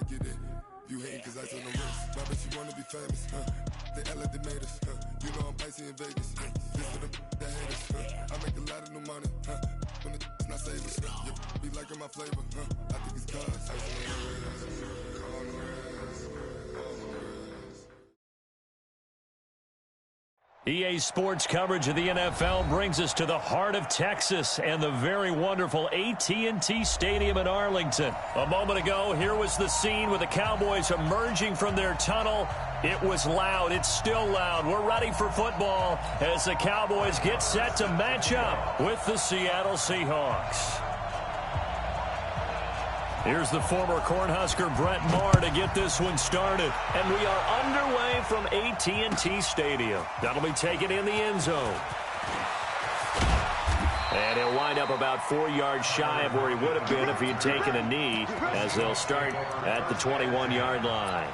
get it. You hating cause I took no risks. My bitch, you wanna be famous, They act like they made us, You know I'm icy in Vegas, This for them that hate us, I make a lot of new money, When it's not savers, You be liking my flavor, I think it's cause ice on the wrist, on the wrist, on the wrist. EA Sports coverage of the NFL brings us to the heart of Texas and the very wonderful AT&T Stadium in Arlington. A moment ago, here was the scene with the Cowboys emerging from their tunnel. It was loud. It's still loud. We're ready for football as the Cowboys get set to match up with the Seattle Seahawks. Here's the former Cornhusker Brett Maher to get this one started. And we are underway from AT&T Stadium. That'll be taken in the end zone. And he'll wind up about 4 yards shy of where he would have been if he had taken a knee, as they'll start at the 21-yard line.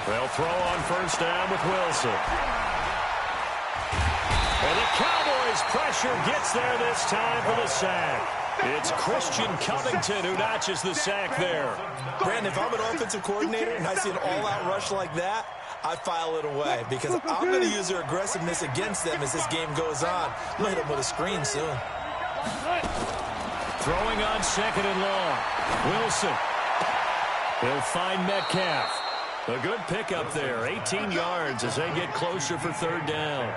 They'll throw on first down with Wilson. And the Cowboys' pressure gets there this time for the sack. It's Christian Covington who notches the sack there. Brandon, if I'm an offensive coordinator and I see an all-out rush like that, I file it away because I'm going to use their aggressiveness against them as this game goes on. I'm going to hit them with a screen soon. Throwing on second and long. Wilson. He'll find Metcalf. A good pickup there, 18 yards as they get closer for third down.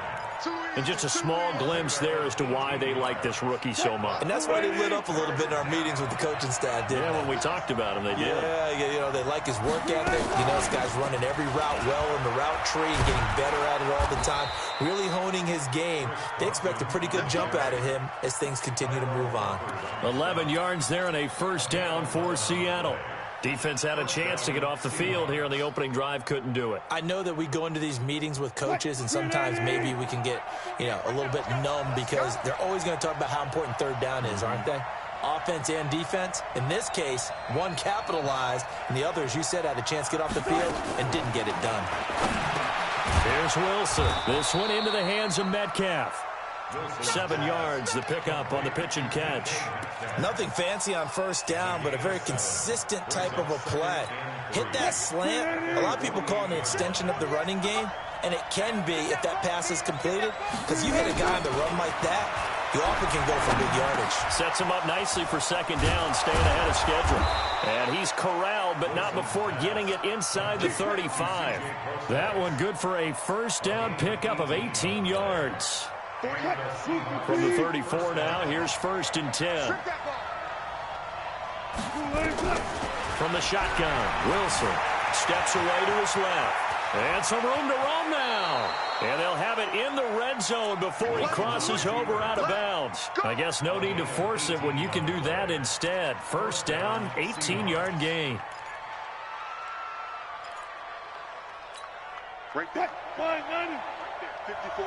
And just a small glimpse there as to why they like this rookie so much. And that's why they lit up a little bit in our meetings with the coaching staff, didn't they? When we talked about him, they did. Yeah, you know, they like his work ethic. You know, this guy's running every route well in the route tree and getting better at it all the time, really honing his game. They expect a pretty good jump out of him as things continue to move on. 11 yards there and a first down for Seattle. Defense had a chance to get off the field here on the opening drive, couldn't do it. I know that we go into these meetings with coaches, and sometimes maybe we can get, a little bit numb because they're always going to talk about how important third down is, aren't they? Offense and defense. In this case, one capitalized, and the other, as you said, had a chance to get off the field and didn't get it done. Here's Wilson. This one into the hands of Metcalf. 7 yards, the pickup on the pitch and catch. Nothing fancy on first down, but a very consistent type of a play. Hit that slant. A lot of people call it an extension of the running game, and it can be if that pass is completed, because you hit a guy on the run like that, you often can go for big yardage. Sets him up nicely for second down, staying ahead of schedule. And he's corralled, but not before getting it inside the 35. That one good for a first down pickup of 18 yards. From the 34 now, here's 1st and 10. From the shotgun, Wilson steps away to his left. And some room to roam now. And they'll have it in the red zone before he crosses over out of bounds. I guess no need to force it when you can do that instead. First down, 18-yard gain. Break that. 54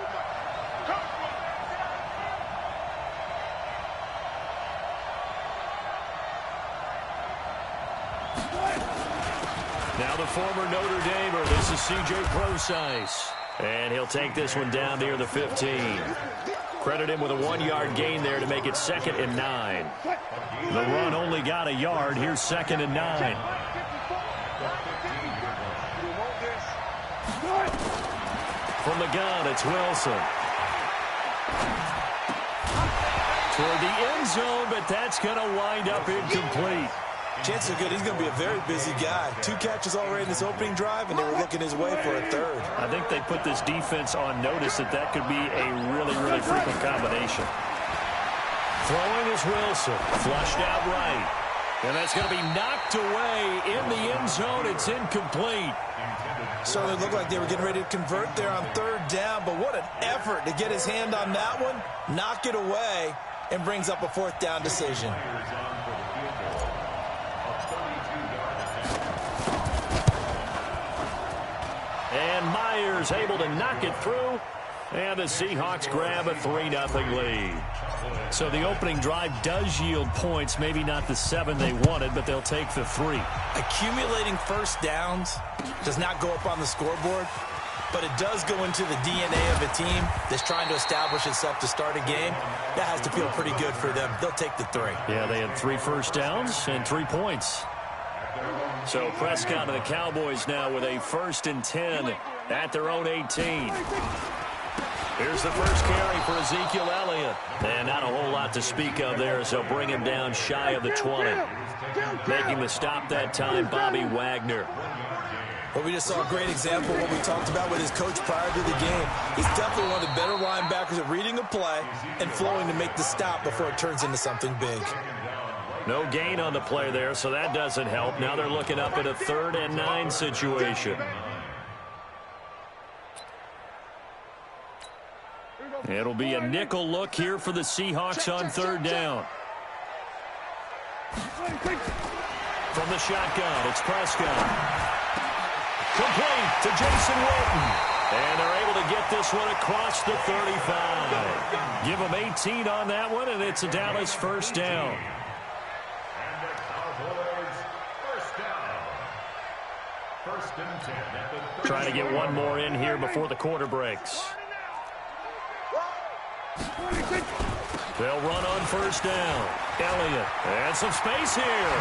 Now the former Notre Damer, this is C.J. Prosise. And he'll take this one down near the 15. Credit him with a 1-yard gain there to make it 2nd and 9. The run only got a yard. Here's 2nd and 9. From the gun, it's Wilson. Toward the end zone, but that's going to wind up incomplete. Chances are good. He's going to be a very busy guy. 2 catches already in this opening drive, and they were looking his way for a 3rd. I think they put this defense on notice that could be a really, really frequent combination. Throwing is Wilson. Flushed out right. And that's going to be knocked away in the end zone. It's incomplete. Certainly looked like they were getting ready to convert there on 3rd down, but what an effort to get his hand on that one, knock it away, and brings up a 4th down decision. And Myers able to knock it through. And the Seahawks grab a 3-0 lead. So the opening drive does yield points. Maybe not the 7 they wanted, but they'll take the 3. Accumulating first downs does not go up on the scoreboard, but it does go into the DNA of a team that's trying to establish itself to start a game. That has to feel pretty good for them. They'll take the 3. Yeah, they had 3 first downs and 3 points. So Prescott and the Cowboys now with a 1st and 10 at their own 18. Here's the first carry for Ezekiel Elliott. And not a whole lot to speak of there, so bring him down shy of the 20. Making the stop that time, Bobby Wagner. Well, we just saw a great example of what we talked about with his coach prior to the game. He's definitely one of the better linebackers at reading a play and flowing to make the stop before it turns into something big. No gain on the play there, so that doesn't help. Now they're looking up at a 3rd and 9 situation. It'll be a nickel look here for the Seahawks on 3rd down. From the shotgun, it's Prescott. Complete to Jason Witten. And they're able to get this one across the 35. Give them 18 on that one, and it's a Dallas 1st down. Trying to get one more in here before the quarter breaks. They'll run on 1st down. Elliott, and some space here.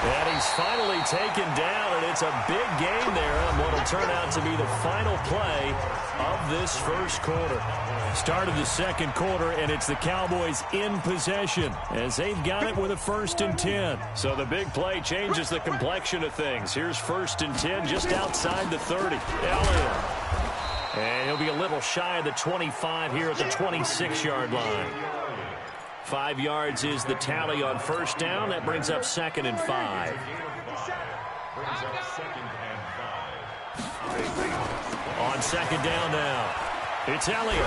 And he's finally taken down, and it's a big game there on what will turn out to be the final play of this 1st quarter. Start of the 2nd quarter, and it's the Cowboys in possession as they've got it with a 1st and 10. So the big play changes the complexion of things. Here's 1st and 10 just outside the 30. Elliott. And he'll be a little shy of the 25 here at the 26-yard line. 5 yards is the tally on 1st down. That brings up 2nd and 5. On 2nd down now, it's Elliott.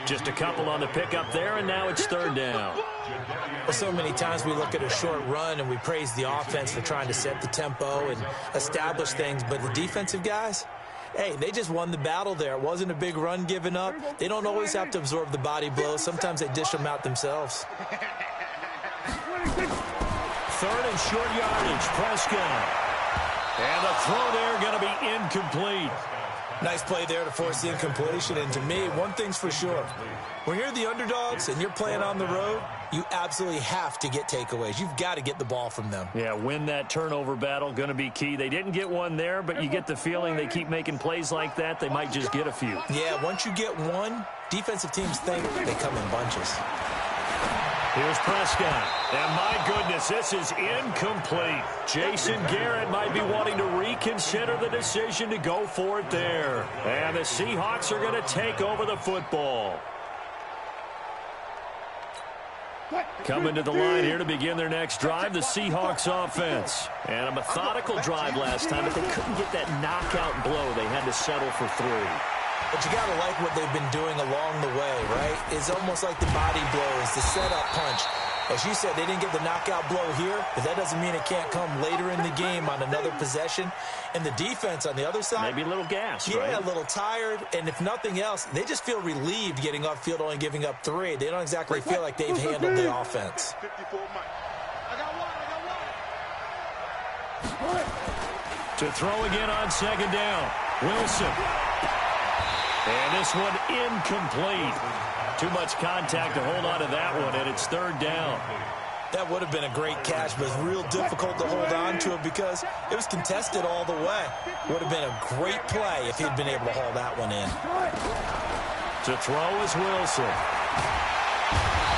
Just a couple on the pickup there, and now it's 3rd down. Well, so many times we look at a short run and we praise the offense for trying to set the tempo and establish things, but the defensive guys, hey, they just won the battle there. It wasn't a big run given up. They don't always have to absorb the body blows. Sometimes they dish them out themselves. 3rd and short yardage, Prescott. And the throw there going to be incomplete. Nice play there to force the incompletion. And to me, one thing's for sure. When you're the underdogs and you're playing on the road, you absolutely have to get takeaways. You've got to get the ball from them. Yeah, win that turnover battle, going to be key. They didn't get one there, but you get the feeling they keep making plays like that, they might just get a few. Yeah, once you get one, defensive teams think they come in bunches. Here's Prescott. And my goodness, this is incomplete. Jason Garrett might be wanting to reconsider the decision to go for it there. And the Seahawks are going to take over the football. Coming to the line here to begin their next drive, the Seahawks offense. And a methodical drive last time, but they couldn't get that knockout blow. They had to settle for 3. But you got to like what they've been doing along the way, right? It's almost like the body blows, the setup punch. As you said, they didn't get the knockout blow here, but that doesn't mean it can't come later in the game on another possession. And the defense on the other side, maybe a little gassed, right? Yeah, a little tired. And if nothing else, they just feel relieved getting off field, only giving up 3. They don't exactly feel like they've handled the offense. To throw again on 2nd down, Wilson. And this one incomplete. Too much contact to hold on to that one, and it's 3rd down. That would have been a great catch, but it's real difficult to hold on to it because it was contested all the way. Would have been a great play if he'd been able to haul that one in. To throw is Wilson.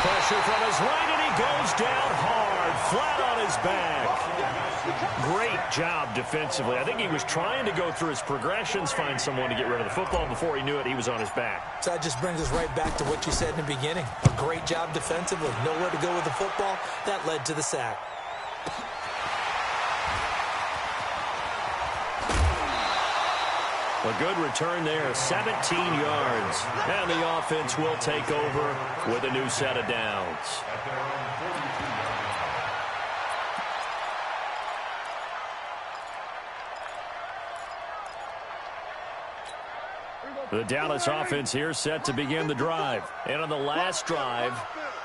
Pressure from his right, and he goes down hard, flat on his back. Great job defensively. I think he was trying to go through his progressions, find someone to get rid of the football. Before he knew it, he was on his back. So that just brings us right back to what you said in the beginning. A great job defensively. Nowhere to go with the football. That led to the sack. A good return there, 17 yards. And the offense will take over with a new set of downs. The Dallas offense here set to begin the drive. And on the last drive,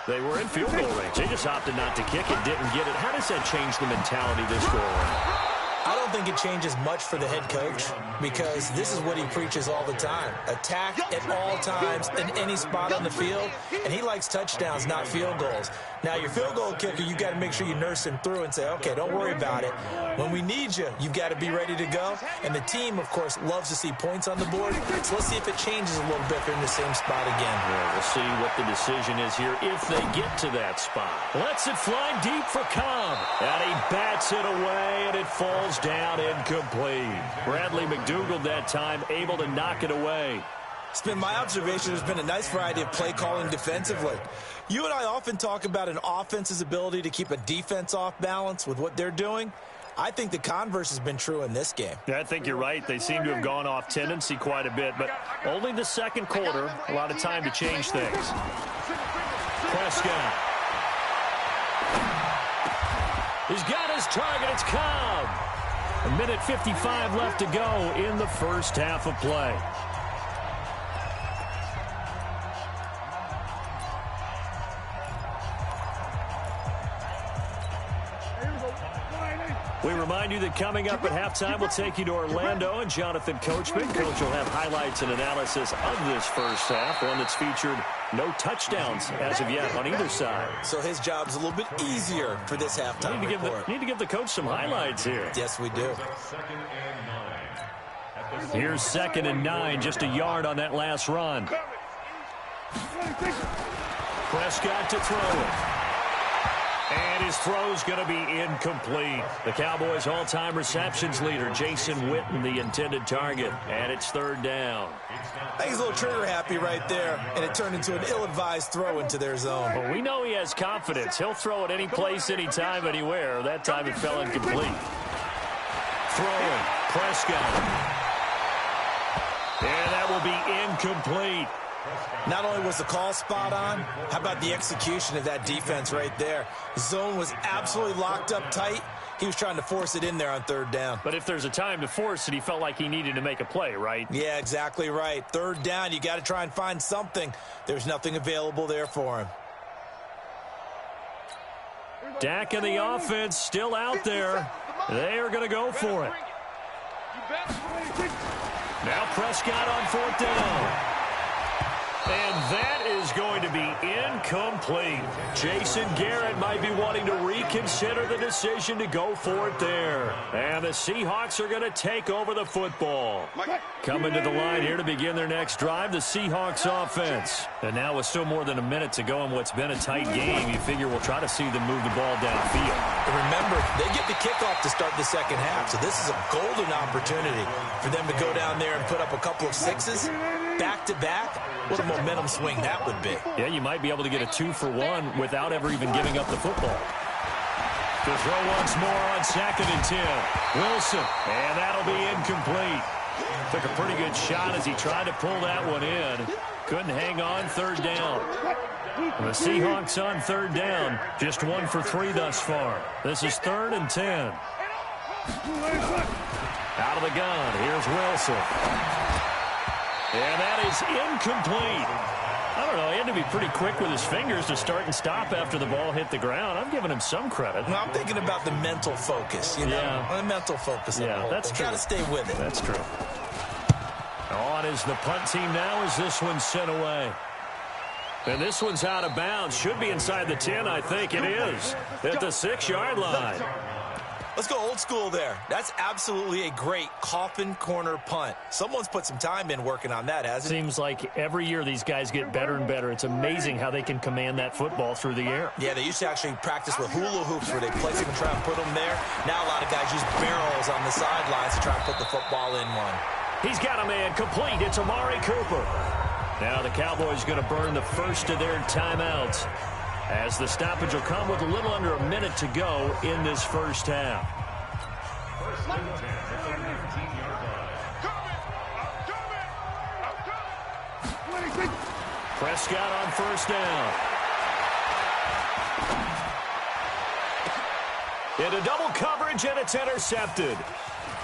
they were in field goal range. They just opted not to kick it, didn't get it. How does that change the mentality this go around? I don't don't think it changes much for the head coach because this is what he preaches all the time. Attack at all times in any spot on the field, and he likes touchdowns, not field goals. Now, your field goal kicker, you've got to make sure you nurse him through and say, okay, don't worry about it. When we need you, you've got to be ready to go. And the team, of course, loves to see points on the board. So let's see if it changes a little bit if they're in the same spot again. Yeah, we'll see what the decision is here if they get to that spot. Lets it fly deep for Cobb. And he bats it away, and it falls down incomplete. Bradley McDougald that time able to knock it away. It's been my observation there's been a nice variety of play calling defensively. You and I often talk about an offense's ability to keep a defense off balance with what they're doing. I think the converse has been true in this game. Yeah, I think you're right. They seem to have gone off tendency quite a bit, but only the second quarter, a lot of time to change things. Prescott. He's got his target. It's Cobb. A minute 55 left to go in the first half of play. We remind you that coming up at halftime, we'll take you to Orlando and Jonathan Coachman. Coach will have highlights and analysis of this first half, one that's featured no touchdowns as of yet on either side. So his job's a little bit easier for this halftime report. Need to give the coach some highlights here. Yes, we do. Here's 2nd and 9, just a yard on that last run. Prescott to throw it. And his throw's going to be incomplete. The Cowboys' all-time receptions leader, Jason Witten, the intended target. And it's 3rd down. I think he's a little trigger happy right there, and it turned into an ill-advised throw into their zone. But we know he has confidence. He'll throw it any place, anytime, anywhere. That time it fell incomplete. Throwing, Prescott. And that will be incomplete. Not only was the call spot on, how about the execution of that defense right there? The zone was absolutely locked up tight. He was trying to force it in there on 3rd down. But if there's a time to force it, he felt like he needed to make a play, right? Yeah, exactly right. 3rd down, you got to try and find something. There's nothing available there for him. Dak and the offense still out there. They are going to go for it. Now Prescott on 4th down. And that is going to be incomplete. Jason Garrett might be wanting to reconsider the decision to go for it there. And the Seahawks are going to take over the football. Coming to the line here to begin their next drive, the Seahawks offense. And now with still more than a minute to go in what's been a tight game, you figure we'll try to see them move the ball downfield. And remember, they get the kickoff to start the second half, so this is a golden opportunity for them to go down there and put up a couple of sixes. Back-to-back, what a momentum swing that would be. Yeah, you might be able to get a 2-for-1 without ever even giving up the football. To throw once more on 2nd and 10. Wilson, and that'll be incomplete. Took a pretty good shot as he tried to pull that one in. Couldn't hang on, 3rd down. And the Seahawks on 3rd down, just 1 for 3 thus far. This is 3rd and 10. Out of the gun, here's Wilson. And that is incomplete. I don't know, he had to be pretty quick with his fingers to start and stop after the ball hit the ground. I'm giving him some credit. No, I'm thinking about the mental focus, you know? Yeah. The mental focus. Yeah, that's true. Got to stay with it. That's true. On is the punt team now as this one's sent away. And this one's out of bounds. Should be inside the 10, I think it is. At the 6-yard line. Let's go old school there. That's absolutely a great coffin corner punt. Someone's put some time in working on that, hasn't it? Seems like every year these guys get better and better. It's amazing how they can command that football through the air. Yeah, they used to actually practice with hula hoops where they place them and try and put them there. Now a lot of guys use barrels on the sidelines to try and put the football in one. He's got a man complete. It's Amari Cooper. Now the Cowboys going to burn the first of their timeouts, as the stoppage will come with a little under a minute to go in this first half. Prescott on 1st down. Into double coverage, and it's intercepted.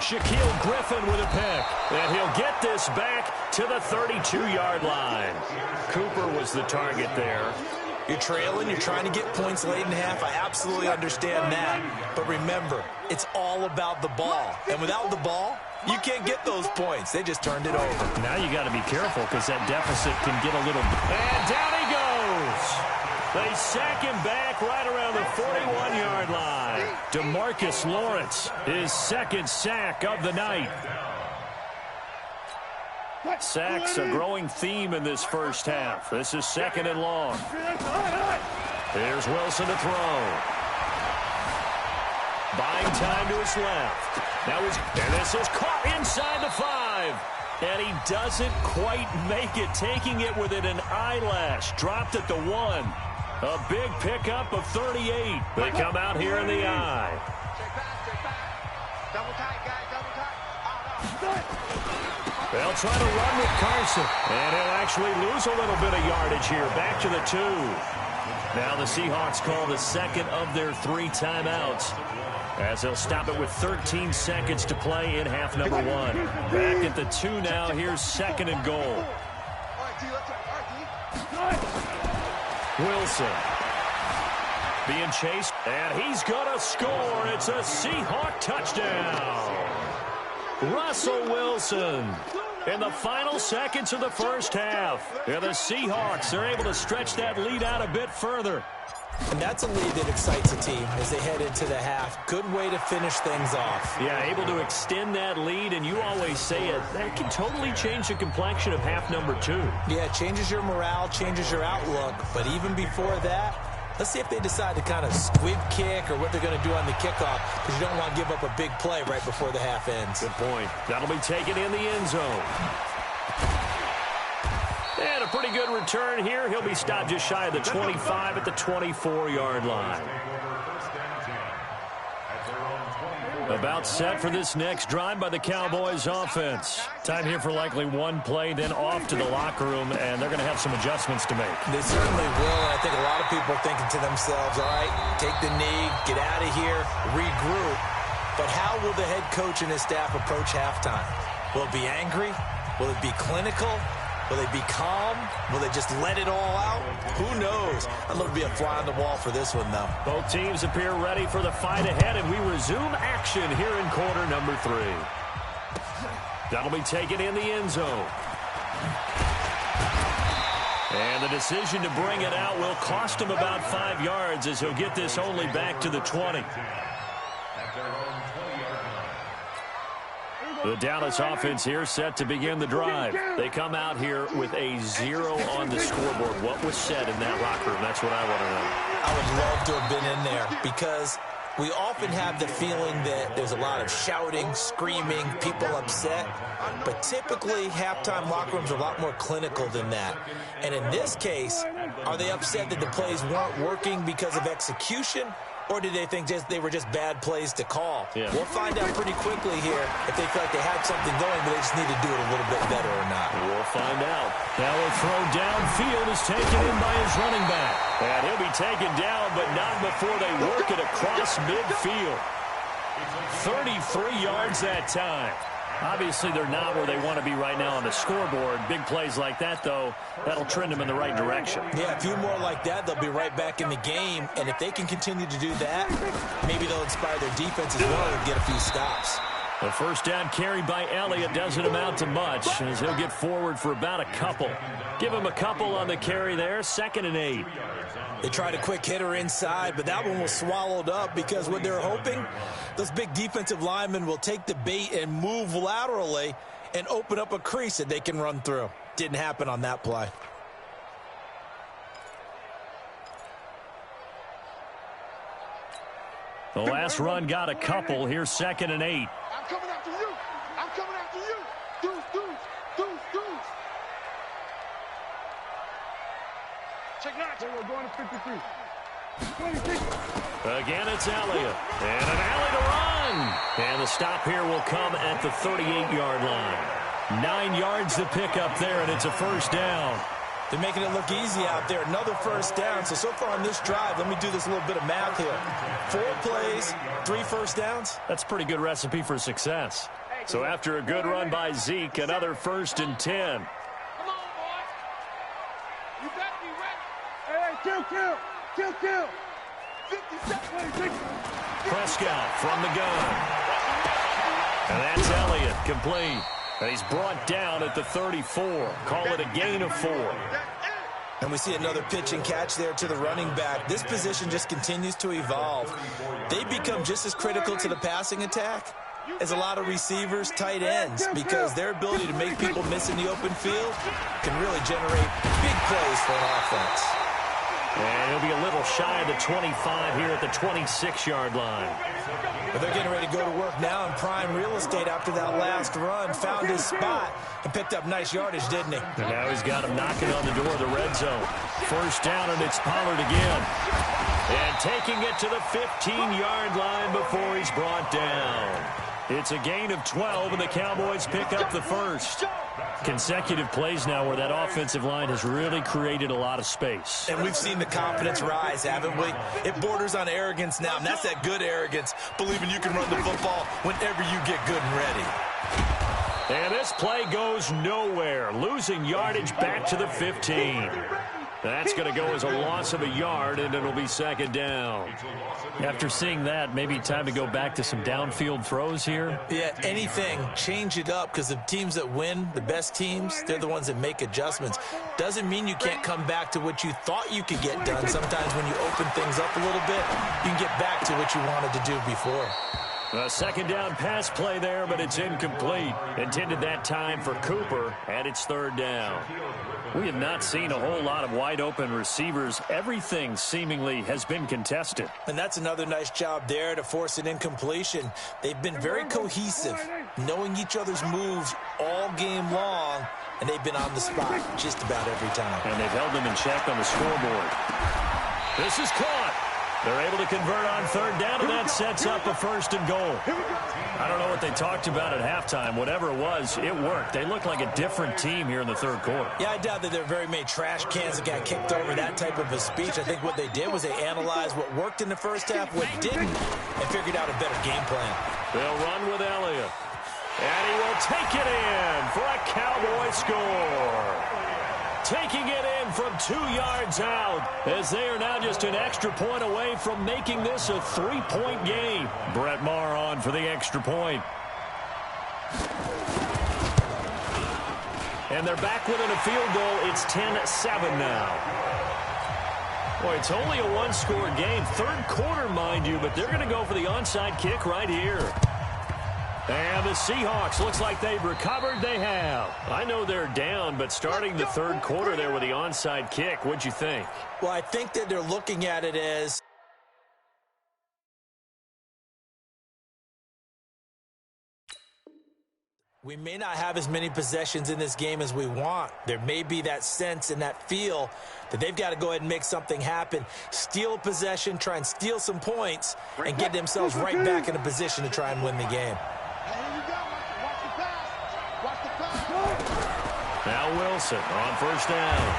Shaquille Griffin with a pick, and he'll get this back to the 32-yard line. Cooper was the target there. You're trailing, you're trying to get points late in half. I absolutely understand that. But remember, it's all about the ball. And without the ball, you can't get those points. They just turned it over. Now you got to be careful because that deficit can get a little... And down he goes. They sack him back right around the 41-yard line. DeMarcus Lawrence, his second sack of the night. Sacks a growing theme in this first half. This is second and long. Here's Wilson to throw. Buying time to his left. And this is caught inside the 5. And he doesn't quite make it, taking it within an eyelash. Dropped at the 1. A big pickup of 38. They come out here in the eye. Double tight, guys, double tight. They'll try to run with Carson. And he'll actually lose a little bit of yardage here. Back to the 2. Now the Seahawks call the second of their 3 timeouts, as they'll stop it with 13 seconds to play in half number 1. Back at the 2 now. Here's second and goal. Wilson being chased, and he's going to score. It's a Seahawk touchdown. Russell Wilson in the final seconds of the first half. And the Seahawks are able to stretch that lead out a bit further. And that's a lead that excites a team as they head into the half. Good way to finish things off. Yeah, able to extend that lead, and you always say it, that can totally change the complexion of half number 2. Yeah, it changes your morale, changes your outlook. But even before that, let's see if they decide to kind of squib kick or what they're going to do on the kickoff, because you don't want to give up a big play right before the half ends. Good point. That'll be taken in the end zone. And a pretty good return here. He'll be stopped just shy of the 25 at the 24-yard line. About set for this next drive by the Cowboys offense. Time here for likely one play, then off to the locker room, and they're going to have some adjustments to make. They certainly will, and I think a lot of people are thinking to themselves, all right, take the knee, get out of here, regroup. But how will the head coach and his staff approach halftime? Will it be angry? Will it be clinical? Will they be calm? Will they just let it all out? Who knows? I'd love to be a fly on the wall for this one, though. Both teams appear ready for the fight ahead, and we resume action here in quarter number 3. That'll be taken in the end zone. And the decision to bring it out will cost him about 5 yards, as he'll get this only back to the 20. The Dallas offense here set to begin the drive. They come out here with a 0 on the scoreboard. What was said in that locker room? That's what I want to know. I would love to have been in there, because we often have the feeling that there's a lot of shouting, screaming, people upset. But typically, halftime locker rooms are a lot more clinical than that. And in this case, are they upset that the plays weren't working because of execution? Or did they think they were just bad plays to call? Yeah. We'll find out pretty quickly here if they feel like they had something going, but they just need to do it a little bit better or not. We'll find out. Now a throw downfield is taken in by his running back. And he'll be taken down, but not before they work it across midfield. 33 yards that time. Obviously, they're not where they want to be right now on the scoreboard. Big plays like that, though, that'll trend them in the right direction. Yeah, a few more like that, they'll be right back in the game. And if they can continue to do that, maybe they'll inspire their defense as well and get a few stops. The first down carried by Elliott doesn't amount to much, as he'll get forward for about a couple. Give him a couple on the carry there, 2nd and 8. They tried a quick hitter inside, but that one was swallowed up, because what they're hoping, those big defensive linemen will take the bait and move laterally and open up a crease that they can run through. Didn't happen on that play. The last run got a couple. Here's 2nd and 8. I'm coming after you. I'm coming after you. Deuce. Check 9. We're going to 53. 26. Again, it's Elliott. And an alley to run. And the stop here will come at the 38-yard line. 9 yards to pick up there, and it's a first down. They're making it look easy out there. Another first down. So far on this drive, let me do this little bit of math here. 4 plays, 3 first downs. That's a pretty good recipe for success. So after a good run by Zeke, another 1st and 10. Come on, boys. You better be ready. Hey, Kill. 50 seconds. Prescott from the gun. And that's Elliott, complete. And he's brought down at the 34. Call it a gain of 4. And we see another pitch and catch there to the running back. This position just continues to evolve. They become just as critical to the passing attack as a lot of receivers, tight ends, because their ability to make people miss in the open field can really generate big plays for an offense. And he'll be a little shy of the 25 here at the 26-yard line. But they're getting ready to go to work now in prime real estate after that last run. Found his spot and picked up nice yardage, didn't he? And now he's got him knocking on the door of the red zone. First down, and it's Pollard again. And taking it to the 15-yard line before he's brought down. It's a gain of 12, and the Cowboys pick up the first. Consecutive plays now where that offensive line has really created a lot of space. And we've seen the confidence rise, haven't we? It borders on arrogance now, and that's that good arrogance, believing you can run the football whenever you get good and ready. And this play goes nowhere, losing yardage back to the 15. That's going to go as a loss of a yard, and it'll be second down. After seeing that, maybe time to go back to some downfield throws here. Yeah, anything. Change it up, because the teams that win, the best teams, they're the ones that make adjustments. Doesn't mean you can't come back to what you thought you could get done. Sometimes when you open things up a little bit, you can get back to what you wanted to do before. A second down pass play there, but it's incomplete. Intended that time for Cooper, and it's third down. We have not seen a whole lot of wide-open receivers. Everything seemingly has been contested. And that's another nice job there to force an incompletion. They've been very cohesive, knowing each other's moves all game long, and they've been on the spot just about every time. And they've held them in check on the scoreboard. This is caught. They're able to convert on third down, and that sets up a first and goal. I don't know what they talked about at halftime. Whatever it was, it worked. They look like a different team here in the third quarter. Yeah, I doubt that there are very many trash cans that got kicked over, that type of a speech. I think what they did was they analyzed what worked in the first half, what didn't, and figured out a better game plan. They'll run with Elliott. And he will take it in for a Cowboy score. Taking it in from 2 yards out, as they are now just an extra point away from making this a 3-point game. Brett Maher on for the extra point. And they're back within a field goal. It's 10-7 now. Boy, it's only a one-score game. Third quarter, mind you, but they're going to go for the onside kick right here. And the Seahawks, looks like they've recovered. They have. I know they're down, but starting the third quarter there with the onside kick, what'd you think? Well, I think that they're looking at it as we may not have as many possessions in this game as we want. There may be that sense and that feel that they've got to go ahead and make something happen, steal a possession, try and steal some points, and get themselves right back in a position to try and win the game. Now Wilson on first down.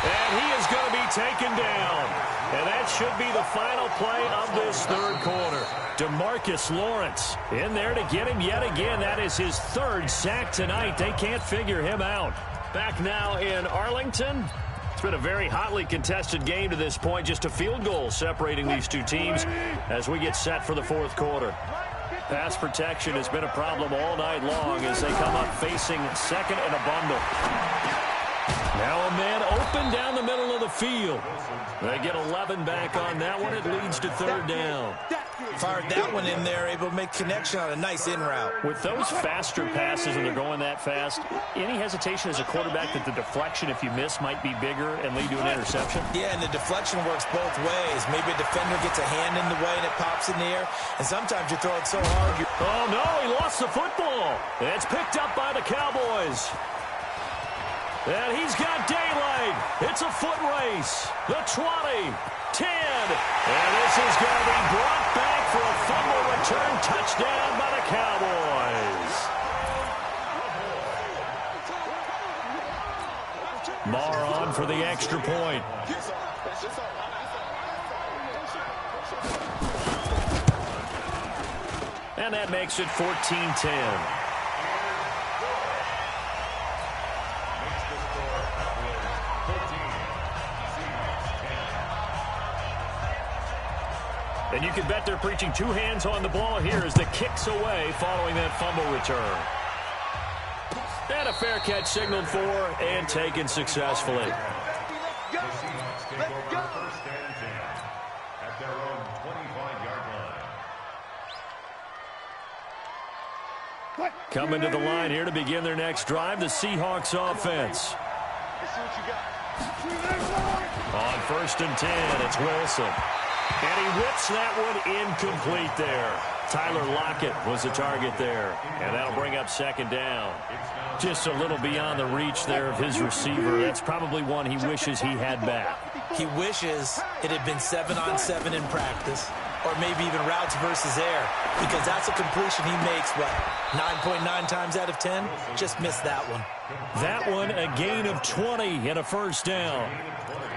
And he is going to be taken down. And that should be the final play of this third quarter. DeMarcus Lawrence in there to get him yet again. That is his third sack tonight. They can't figure him out. Back now in Arlington. It's been a very hotly contested game to this point. Just a field goal separating these two teams as we get set for the fourth quarter. Pass protection has been a problem all night long as they come up facing second and a bundle. Now a man open down the middle of the field. They get 11 back on that one. It leads to third down. Fired that one in there, able to make connection on a nice in route. With those faster passes and they're going that fast, any hesitation as a quarterback that the deflection, if you miss, might be bigger and lead to an interception? Yeah, and the deflection works both ways. Maybe a defender gets a hand in the way and it pops in the air, and sometimes you throw it so hard. Oh, no, he lost the football. It's picked up by the Cowboys. And he's got daylight. It's a foot race. The 20, 10. And this is going to be brought back for a fumble return touchdown by the Cowboys. Maher on for the extra point. And that makes it 14-10. And you can bet they're preaching two hands on the ball here as the kick's away following that fumble return. And a fair catch signaled for and taken successfully. Coming to the line here to begin their next drive, the Seahawks offense. On 1st and 10, it's Wilson. And he whips that one incomplete there. Tyler Lockett was the target there. And that'll bring up 2nd down. Just a little beyond the reach there of his receiver. That's probably one he wishes he had back. He wishes it had been 7-on-7 in practice, or maybe even routes versus air, because that's a completion he makes, 9.9 times out of 10? Just missed that one. That one, a gain of 20 and a 1st down.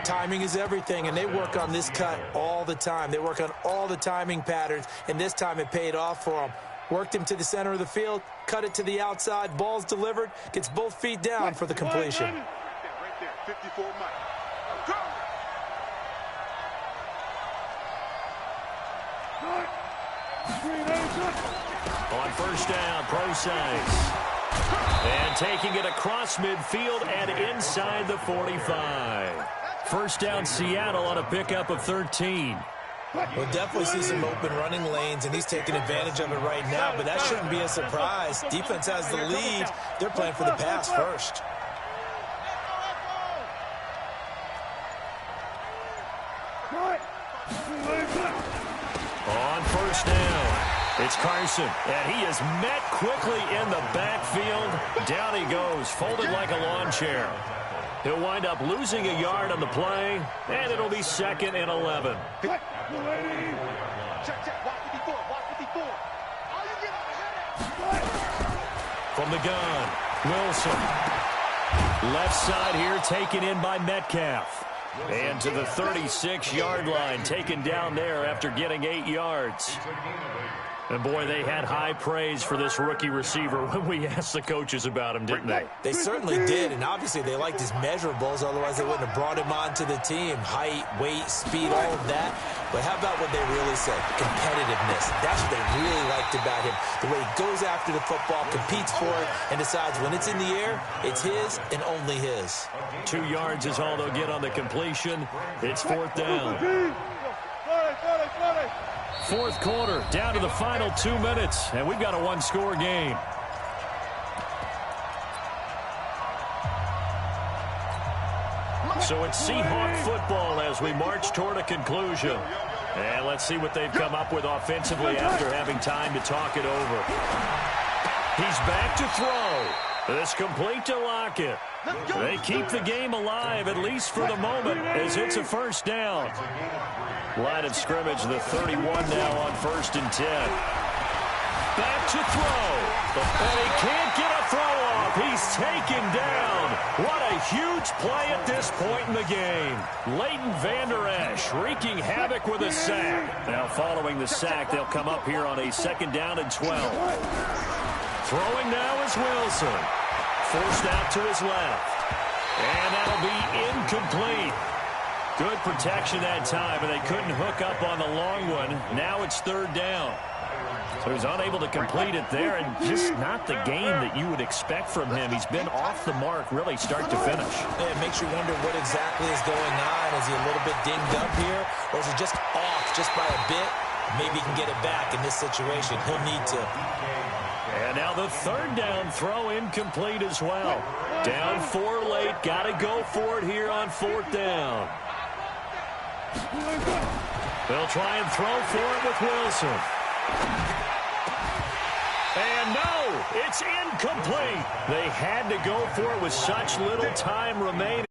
Timing is everything, and they work on this cut all the time. They work on all the timing patterns, and this time it paid off for them. Worked him to the center of the field, cut it to the outside, ball's delivered, gets both feet down for the completion. Right there, 54 Mike. On 1st down, Procise. And taking it across midfield and inside the 45. 1st down, Seattle on a pickup of 13. We'll definitely see some open running lanes, and he's taking advantage of it right now, but that shouldn't be a surprise. Defense has the lead. They're playing for the pass first. On 1st down, it's Carson, and he is met quickly in the backfield. Down he goes, folded like a lawn chair. He'll wind up losing a yard on the play, and it'll be 2nd and 11. From the gun, Wilson. Left side here taken in by Metcalf. And to the 36-yard line, taken down there after getting 8 yards. And, boy, they had high praise for this rookie receiver when we asked the coaches about him, didn't they? They certainly did, and obviously they liked his measurables. Otherwise, they wouldn't have brought him onto the team. Height, weight, speed, all of that. But how about what they really said? Competitiveness. That's what they really liked about him. The way he goes after the football, competes for it, and decides when it's in the air, it's his and only his. 2 yards is all they'll get on the completion. It's 4th down. 4th quarter, down to the final 2 minutes, and we've got a one-score game. So it's Seahawk football as we march toward a conclusion. And let's see what they've come up with offensively after having time to talk it over. He's back to throw. This complete to Lockett. They keep the game alive, at least for the moment, as it's a 1st down. Line of scrimmage, the 31 now on 1st and 10. Back to throw. And he can't get a throw off. He's taken down. What a huge play at this point in the game. Leighton Vander Esch wreaking havoc with a sack. Now following the sack, they'll come up here on a 2nd down and 12. Throwing now is Wilson. Forced out to his left. And that'll be incomplete. Good protection that time, and they couldn't hook up on the long one. Now it's 3rd down. So he's unable to complete it there, and just not the game that you would expect from him. He's been off the mark, really, start to finish. Yeah, it makes you wonder what exactly is going on. Is he a little bit dinged up here, or is he just off just by a bit? Maybe he can get it back in this situation. He'll need to. And now the 3rd down throw incomplete as well. Down 4 late, got to go for it here on 4th down. They'll try and throw for it with Wilson. And no, it's incomplete. They had to go for it with such little time remaining.